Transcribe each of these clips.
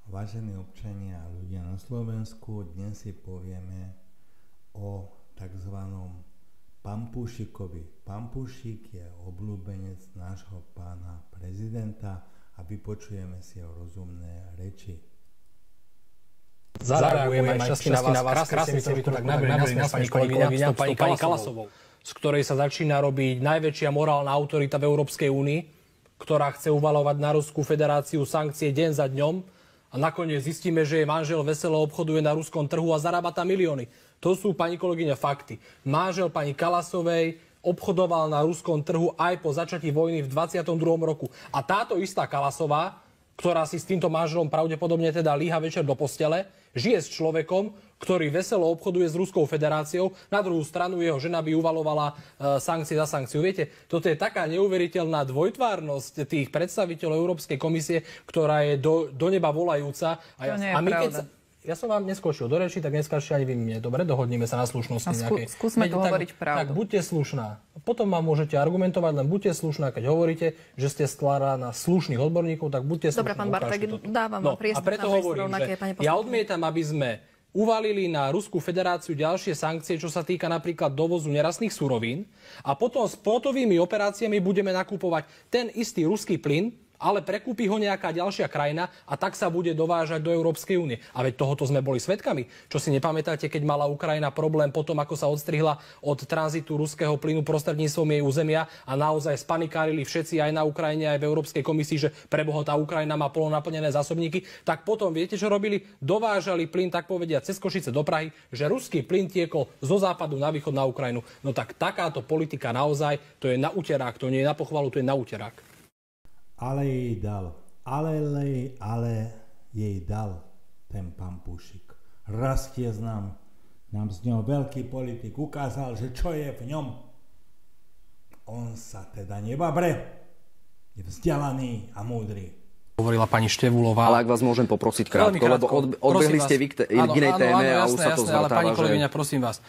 Vážení občania a ľudia na Slovensku, dnes si povieme o tzv. Pampúšikovi. Pampúšik je obľúbenec nášho pána prezidenta a vypočujeme si jeho rozumné reči. Zareagujem aj časti na vás. Krásne ste mi to tak nabili na pani kolegyňa, pani Kalasovou, z ktorej sa začína robiť najväčšia morálna autorita v Európskej únii, ktorá chce uvaľovať na Ruskú federáciu sankcie deň za dňom a nakoniec zistíme, že jej manžel veselo obchoduje na ruskom trhu a zarába tam milióny. To sú, pani kolegyňa, fakty. Manžel pani Kalasovej obchodoval na ruskom trhu aj po začatí vojny v 22. roku. A táto istá Kalasová, ktorá si s týmto manželom pravdepodobne teda líha večer do postele, žije s človekom, ktorý veselo obchoduje s Ruskou federáciou. Na druhú stranu jeho žena by uvalovala sankcie za sankciu. Viete, toto je taká neuveriteľná dvojtvárnosť tých predstaviteľov Európskej komisie, ktorá je do neba volajúca. Ja som vám neskočil do reči, tak neskáčte ani vy mne. Dobre, dohodneme sa na slušnosti nejakej. Skúsme tu hovoriť pravdu. Tak buďte slušná. Potom vám môžete argumentovať, len buďte slušná, keď hovoríte, že ste sklára na slušných odborníkov, tak buďte slušná. Dobre, pán Bartek, dávam vám priestor. A preto hovorím, že ja odmietam, aby sme uvalili na Ruskú federáciu ďalšie sankcie, čo sa týka napríklad dovozu nerastných surovín, a potom s spotovými operáciami budeme nakupovať ten istý ruský plyn, ale prekúpi ho nejaká ďalšia krajina a tak sa bude dovážať do Európskej únie. A veď tohoto sme boli svedkami. Čo si nepamätáte, keď mala Ukrajina problém potom, ako sa odstrihla od tranzitu ruského plynu prostredníctvom jej územia a naozaj spanikárili všetci aj na Ukrajine, aj v Európskej komisii, že preboha tá Ukrajina má polonaplnené zásobníky, tak potom viete, čo robili? Dovážali plyn, tak povedia, cez Košice do Prahy, že ruský plyn tiekol zo západu na východ na Ukrajinu. No tak takáto politika naozaj, to je na uterák, to nie je na pochvalu, to je na uterák. Ale jej dal, jej dal ten pampúšik. Rastie nám z ňou veľký politik, ukázal, že čo je v ňom. On sa teda nebabre, je vzdelaný a múdry. Hovorila pani Števulová. Ale ak vás môžem poprosiť krátko, lebo odbehli ste vy k inej téme a už sa to zvrtáva. Ale pani kolegyňa, prosím vás,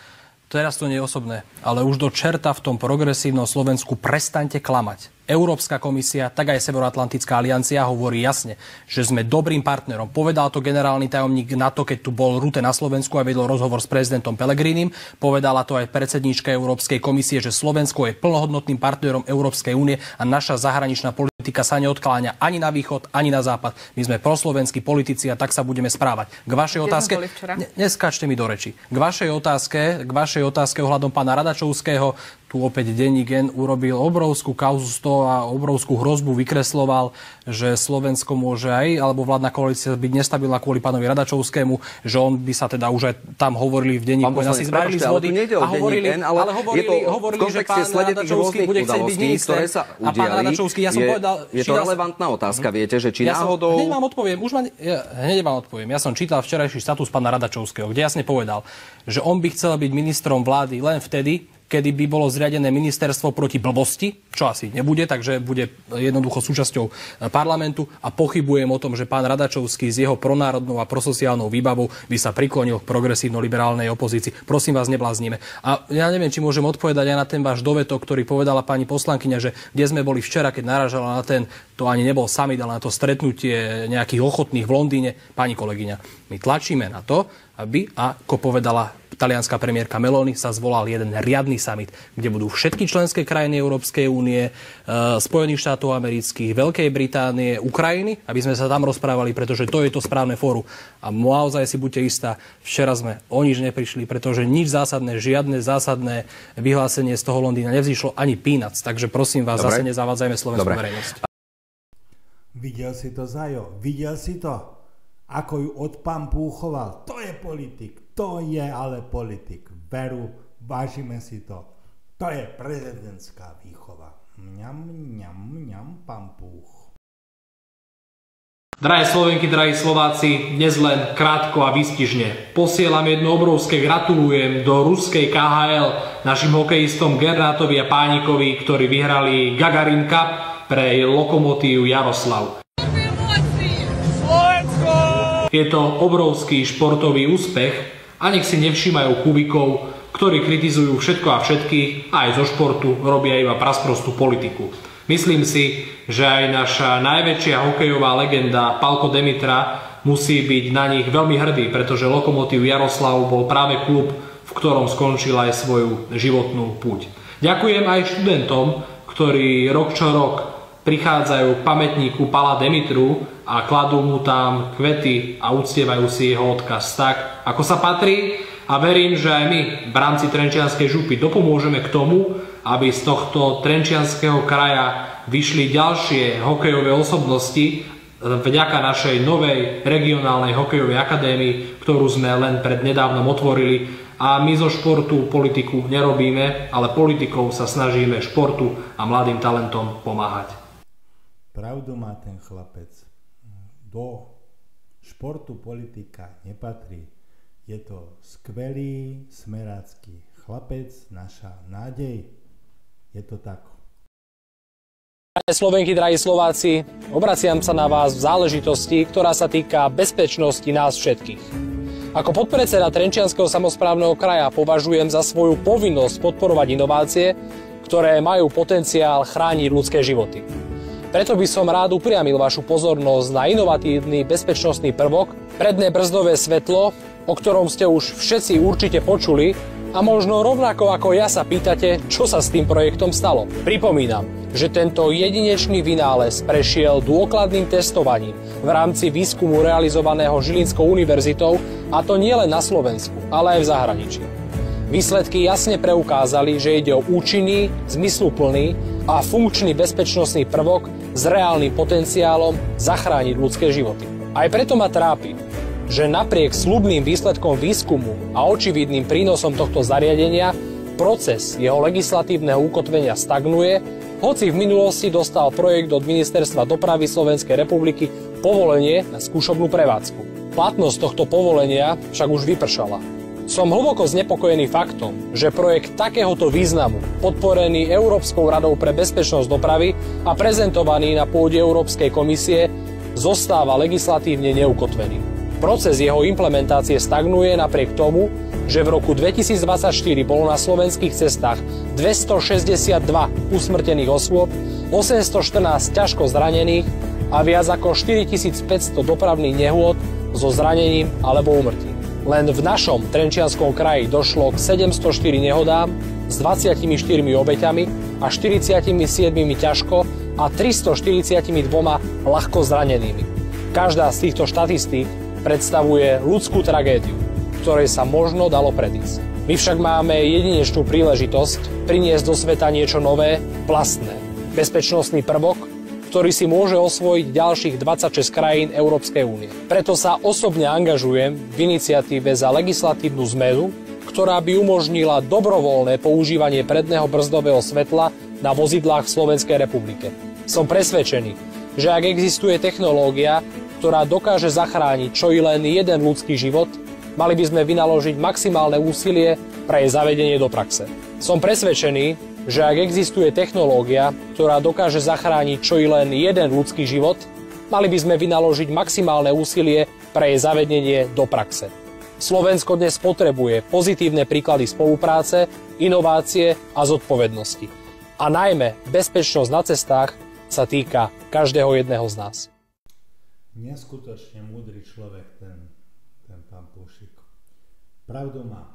teraz to nie je osobné, ale už do čerta v tom progresívnom Slovensku prestaňte klamať. Európska komisia, tak aj Severoatlantická aliancia hovorí jasne, že sme dobrým partnerom. Povedal to generálny tajomník NATO, keď tu bol Rutte na Slovensku a vedol rozhovor s prezidentom Pellegrinim. Povedala to aj predsedníčka Európskej komisie, že Slovensko je plnohodnotným partnerom Európskej únie a naša zahraničná politika sa neodkláňa ani na východ, ani na západ. My sme proslovenskí politici a tak sa budeme správať. K vašej otázke, neskáčte mi do reči. K vašej otázke ohľadom pána Radačovského, tu opäť denník N urobil obrovskú kauzu z toho a obrovskú hrozbu vykresloval, že Slovensko môže aj, alebo vládna koalícia byť nestabilná kvôli pánovi Radačovskému, že on by sa teda už aj tam hovorili v denníku N, asi zbrali z vody a hovorili, že pán Radačovský bude chcieť byť minister. A pán Radačovský, ja som povedal... Je to relevantná otázka, viete, že či náhodou... Hneď vám odpoviem. Ja som čítal včerajší status pána Radačovského, kde jasne povedal, že on by chcel byť ministrom vlády len vtedy, kedy by bolo zriadené ministerstvo proti blbosti, čo asi nebude, takže bude jednoducho súčasťou parlamentu, a pochybujem o tom, že pán Radačovský s jeho pronárodnou a prosociálnou výbavou by sa priklonil k progresívno-liberálnej opozícii. Prosím vás, nebláznime. A ja neviem, či môžem odpovedať aj na ten váš dovetok, ktorý povedala pani poslankyňa, že kde sme boli včera, keď narážala na to ani nebol summit, ale na to stretnutie nejakých ochotných v Londýne. Pani kolegyňa, my tlačíme na to, aby, ako povedala talianská premiérka Meloni, sa zvolal jeden riadny summit, kde budú všetky členské krajiny Európskej únie, Spojených štátov amerických, Veľkej Británie, Ukrajiny, aby sme sa tam rozprávali, pretože to je to správne fórum. A naozaj si buďte istá, včera sme o nič neprišli, pretože nič zásadné, žiadne zásadné vyhlásenie z toho Londýna nevzýšlo, ani peanuts. Takže prosím vás, zase nezavádzajme slovenskú verejnosť. Videl si to, Zajo? Videl si to? Ako ju odpampúchoval? To je politik. To je ale politik. Veru, vážime si to. To je prezidentská výchova. Mňam, mňam, mňam, pampúch. Drahé Slovenky, drahí Slováci, dnes len krátko a výstižne. Posielam jedno obrovské gratulujem do ruskej KHL našim hokejistom Gernátovi a Pánikovi, ktorí vyhrali Gagarin Cup pre Lokomotív Jaroslav. Je to obrovský športový úspech a nech si nevšímajú kubikov, ktorí kritizujú všetko a všetkých, aj zo športu robia iba prasprostú politiku. Myslím si, že aj naša najväčšia hokejová legenda Palko Demitra musí byť na nich veľmi hrdý, pretože Lokomotív Jaroslav bol práve klub, v ktorom skončil aj svoju životnú púť. Ďakujem aj študentom, ktorí rok čo rok prichádzajú k pamätníku Pala Demitru a kladú mu tam kvety a uctievajú si jeho odkaz tak, ako sa patrí. A verím, že aj my v rámci Trenčianskej župy dopomôžeme k tomu, aby z tohto Trenčianskeho kraja vyšli ďalšie hokejové osobnosti vďaka našej novej regionálnej hokejovej akadémii, ktorú sme len pred nedávnom otvorili. A my zo športu politiku nerobíme, ale politikou sa snažíme športu a mladým talentom pomáhať. Pravdu má ten chlapec. Do športu politika nepatrí. Je to skvelý smerácky chlapec, naša nádej. Je to tak. Drahé Slovenky, drahí Slováci, obraciam sa na vás v záležitosti, ktorá sa týka bezpečnosti nás všetkých. Ako podpredseda Trenčianskeho samosprávneho kraja považujem za svoju povinnosť podporovať inovácie, ktoré majú potenciál chrániť ľudské životy. Preto by som rád upriamil vašu pozornosť na inovatívny bezpečnostný prvok, predné brzdové svetlo, o ktorom ste už všetci určite počuli, a možno rovnako ako ja sa pýtate, čo sa s tým projektom stalo. Pripomínam, že tento jedinečný vynález prešiel dôkladným testovaním v rámci výskumu realizovaného Žilinskou univerzitou, a to nielen na Slovensku, ale aj v zahraničí. Výsledky jasne preukázali, že ide o účinný, zmysluplný a funkčný bezpečnostný prvok s reálnym potenciálom zachrániť ľudské životy. Aj preto ma trápi, že napriek sľubným výsledkom výskumu a očividným prínosom tohto zariadenia proces jeho legislatívneho ukotvenia stagnuje, hoci v minulosti dostal projekt od Ministerstva dopravy Slovenskej republiky povolenie na skúšobnú prevádzku. Platnosť tohto povolenia však už vypršala. Som hlboko znepokojený faktom, že projekt takéhoto významu, podporený Európskou radou pre bezpečnosť dopravy a prezentovaný na pôde Európskej komisie, zostáva legislatívne neukotvený. Proces jeho implementácie stagnuje napriek tomu, že v roku 2024 bolo na slovenských cestách 262 usmrtených osôb, 814 ťažko zranených a viac ako 4500 dopravných nehôd so zranením alebo úmrtím. Len v našom Trenčianskom kraji došlo k 704 nehodám s 24 obeťami a 47 ťažko a 342 ľahko zranenými. Každá z týchto štatistík predstavuje ľudskú tragédiu, ktorej sa možno dalo predísť. My však máme jedinečnú príležitosť priniesť do sveta niečo nové, vlastné. Bezpečnostný prvok, ktorý si môže osvojiť ďalších 26 krajín Európskej únie. Preto sa osobne angažujem v iniciatíve za legislatívnu zmenu, ktorá by umožnila dobrovoľné používanie predného brzdového svetla na vozidlách v Slovenskej republike. Som presvedčený, že ak existuje technológia, ktorá dokáže zachrániť čo i len jeden ľudský život, mali by sme vynaložiť maximálne úsilie pre jej zavedenie do praxe. Som presvedčený, že ak existuje technológia, ktorá dokáže zachrániť čo i len jeden ľudský život, mali by sme vynaložiť maximálne úsilie pre jej zavedenie do praxe. Slovensko dnes potrebuje pozitívne príklady spolupráce, inovácie a zodpovednosti. A najmä bezpečnosť na cestách sa týka každého jedného z nás. Neskutočne múdry človek, ten pán Púšik. Pravdu má.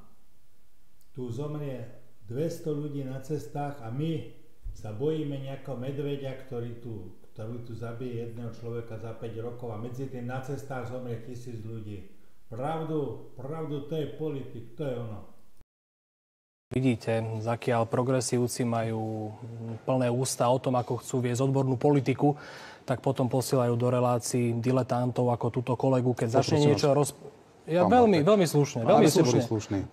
Tu zomrie 200 ľudí na cestách a my sa bojíme nejakého medveďa, ktorý tu zabije jedného človeka za 5 rokov a medzi tým na cestách zomrie 1000 ľudí. Pravdu, to je politik, to je ono. Vidíte, zakiaľ progresívci majú plné ústa o tom, ako chcú viesť odbornú politiku, tak potom posielajú do relácií diletantov ako túto kolegu, keď začne niečo veľmi slušne.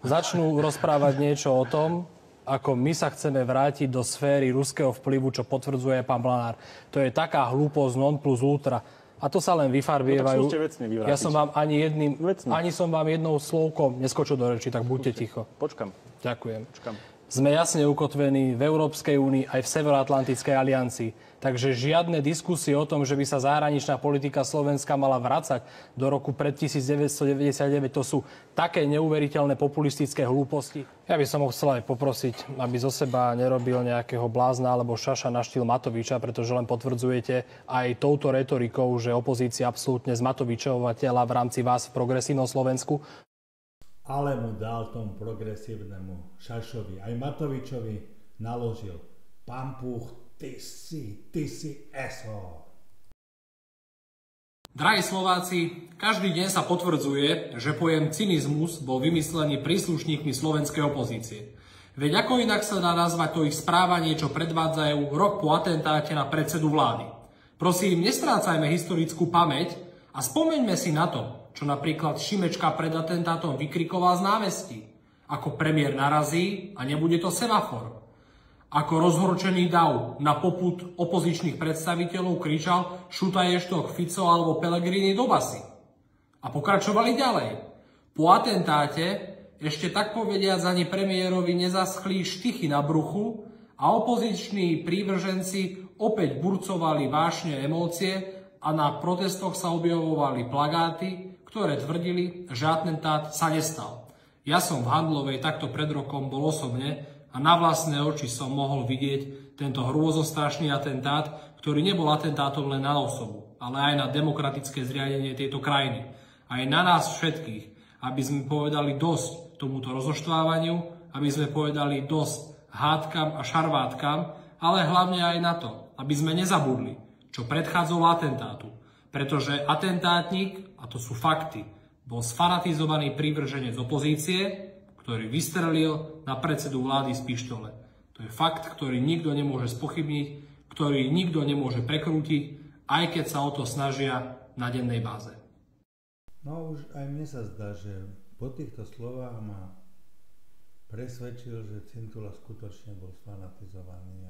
Začnú rozprávať niečo o tom, ako my sa chceme vrátiť do sféry ruského vplyvu, čo potvrdzuje pán Blanár. To je taká hlúposť non plus ultra. A to sa len vyfarbievajú. Ja som vám ani som vám jednou slovkom neskočil do reči, tak buďte ticho. Počkam. Ďakujem. Sme jasne ukotvení v Európskej únii aj v Severoatlantickej aliancii. Takže žiadne diskusie o tom, že by sa zahraničná politika Slovenska mala vracať do roku pred 1999, to sú také neuveriteľné populistické hlúposti. Ja by som ho chcel aj poprosiť, aby zo seba nerobil nejakého blázna alebo šaša na štýl Matoviča, pretože len potvrdzujete aj touto retorikou, že opozícia absolútne z Matovičovho tela v rámci vás v progresívnom Slovensku. Ale mu dal tomu progresívnemu šašovi, aj Matovičovi naložil. Pán Púch, ty si eso. Drahí Slováci, každý deň sa potvrdzuje, že pojem cynizmus bol vymyslený príslušníkmi slovenskej opozície. Veď ako inak sa dá nazvať to ich správanie, čo predvádzajú rok po atentáte na predsedu vlády. Prosím, nestrácajme historickú pamäť a spomeňme si na to, čo napríklad Šimečka pred atentátom vykrikoval z námestí. Ako premiér narazí a nebude to semafor. Ako rozhorčený dav na popud opozičných predstaviteľov kričal šutaještok Fico alebo Pellegrini do basy. A pokračovali ďalej. Po atentáte ešte tak povediac ani premiérovi nezaschlí štychy na bruchu a opoziční prívrženci opäť burcovali vášne emócie a na protestoch sa objavovali plagáty, ktoré tvrdili, že atentát sa nestal. Ja som v Handlovej takto pred rokom bol osobne a na vlastné oči som mohol vidieť tento hrôzostrašný atentát, ktorý nebol atentátom len na osobu, ale aj na demokratické zriadenie tejto krajiny. Aj na nás všetkých, aby sme povedali dosť tomuto rozoštvávaniu, aby sme povedali dosť hádkam a šarvátkam, ale hlavne aj na to, aby sme nezabudli, čo predchádzalo atentátu. Pretože atentátnik, a to sú fakty, bol sfanatizovaný prívrženec opozície, ktorý vystrelil na predsedu vlády z pištole. To je fakt, ktorý nikto nemôže spochybniť, ktorý nikto nemôže prekrútiť, aj keď sa o to snažia na dennej báze. No už aj mne sa zdá, že po týchto slovách ma presvedčil, že Cintula skutočne bol sfanatizovaný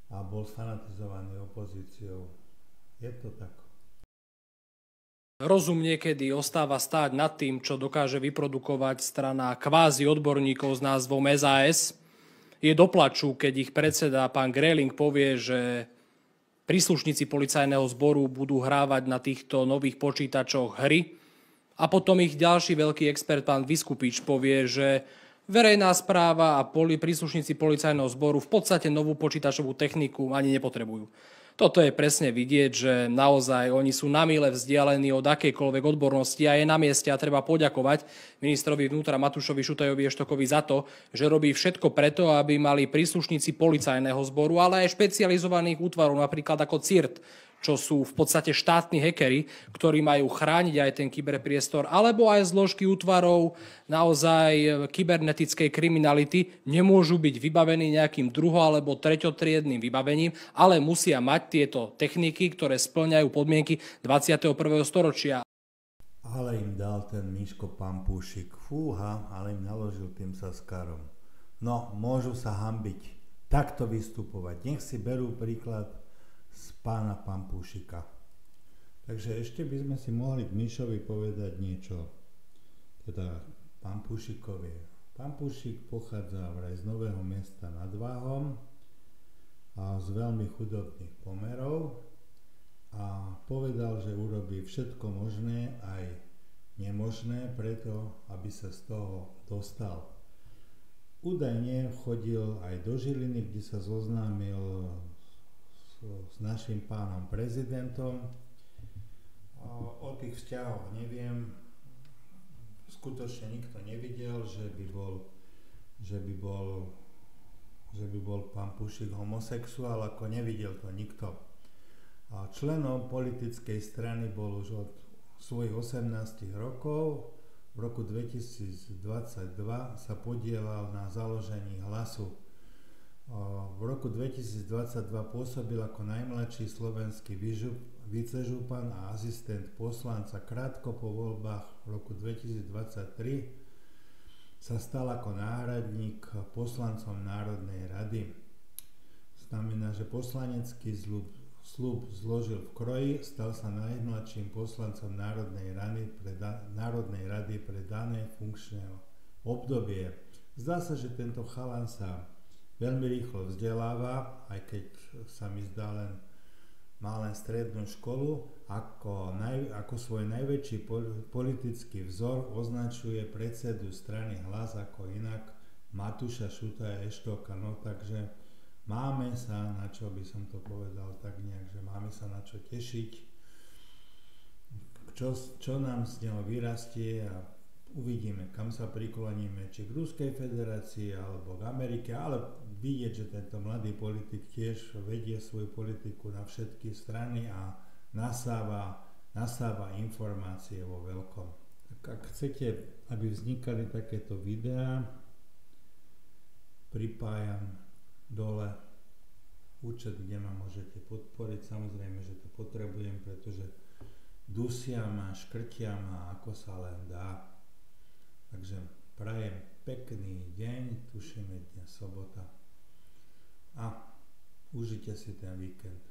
a bol sfanatizovaný opozíciou. Je to tak. Rozum niekedy ostáva stáť nad tým, čo dokáže vyprodukovať strana kvázi odborníkov s názvom SAS. Je do plaču, keď ich predseda pán Greling povie, že príslušníci policajného zboru budú hrávať na týchto nových počítačoch hry. A potom ich ďalší veľký expert, pán Vyskupič, povie, že verejná správa a príslušníci policajného zboru v podstate novú počítačovú techniku ani nepotrebujú. Toto je presne vidieť, že naozaj oni sú na mile vzdialení od akejkoľvek odbornosti a je na mieste a treba poďakovať ministrovi vnútra Matúšovi Šutajovi Eštokovi za to, že robí všetko preto, aby mali príslušníci policajného zboru, ale aj špecializovaných útvarov, napríklad ako CIRT, čo sú v podstate štátni hackeri, ktorí majú chrániť aj ten kyberpriestor, alebo aj zložky útvarov naozaj kybernetickej kriminality nemôžu byť vybavení nejakým druho- alebo treťotriednym vybavením, ale musia mať tieto techniky, ktoré spĺňajú podmienky 21. storočia. Ale im dal ten Miško Pampúšik. Fúha, ale im naložil tým Saskarom. No, môžu sa hanbiť. Takto vystupovať. Nech si berú príklad z pána Pampúšika. Takže ešte by sme si mohli k Mišovi povedať niečo. Teda Pampúšikovi. Pampúšik pochádza vraj z Nového Mesta nad Váhom a z veľmi chudobných pomerov a povedal, že urobí všetko možné aj nemožné preto, aby sa z toho dostal. Údajne chodil aj do Žiliny, kde sa zoznámil s našim pánom prezidentom. O tých vzťahoch neviem. Skutočne nikto nevidel, že by bol pán Pušik homosexuál, ako nevidel to nikto. A členom politickej strany bol už od svojich 18 rokov. V roku 2022 sa podielal na založení Hlasu. V roku 2022 pôsobil ako najmladší slovenský vicežupan a asistent poslanca. Krátko po voľbách v roku 2023 sa stal ako náhradník poslancom Národnej rady. Znamená, že poslanecký sľub zložil v kroji, stal sa najmladším poslancom Národnej rady pre dané funkčné obdobie. Zdá sa, že tento chalan sa veľmi rýchlo vzdeláva, aj keď sa mi zdá má len strednú školu, ako svoj najväčší politický vzor označuje predsedu strany Hlas ako inak Matúša Šutaja Eštoka. No takže máme sa, na čo by som to povedal tak nejak, že máme sa na čo tešiť, čo nám z neho vyrastie a uvidíme, kam sa prikloníme, či k Ruskej federácii alebo k Amerike, ale vidieť, že tento mladý politik tiež vedie svoju politiku na všetky strany a nasáva informácie vo veľkom. Tak ak chcete, aby vznikali takéto videá, pripájam dole účet, kde ma môžete podporiť. Samozrejme, že to potrebujem, pretože dusia ma, škrtia ma, ako sa len dá. Takže prajem pekný deň, tuším je dnes sobota. A užite si ten víkend.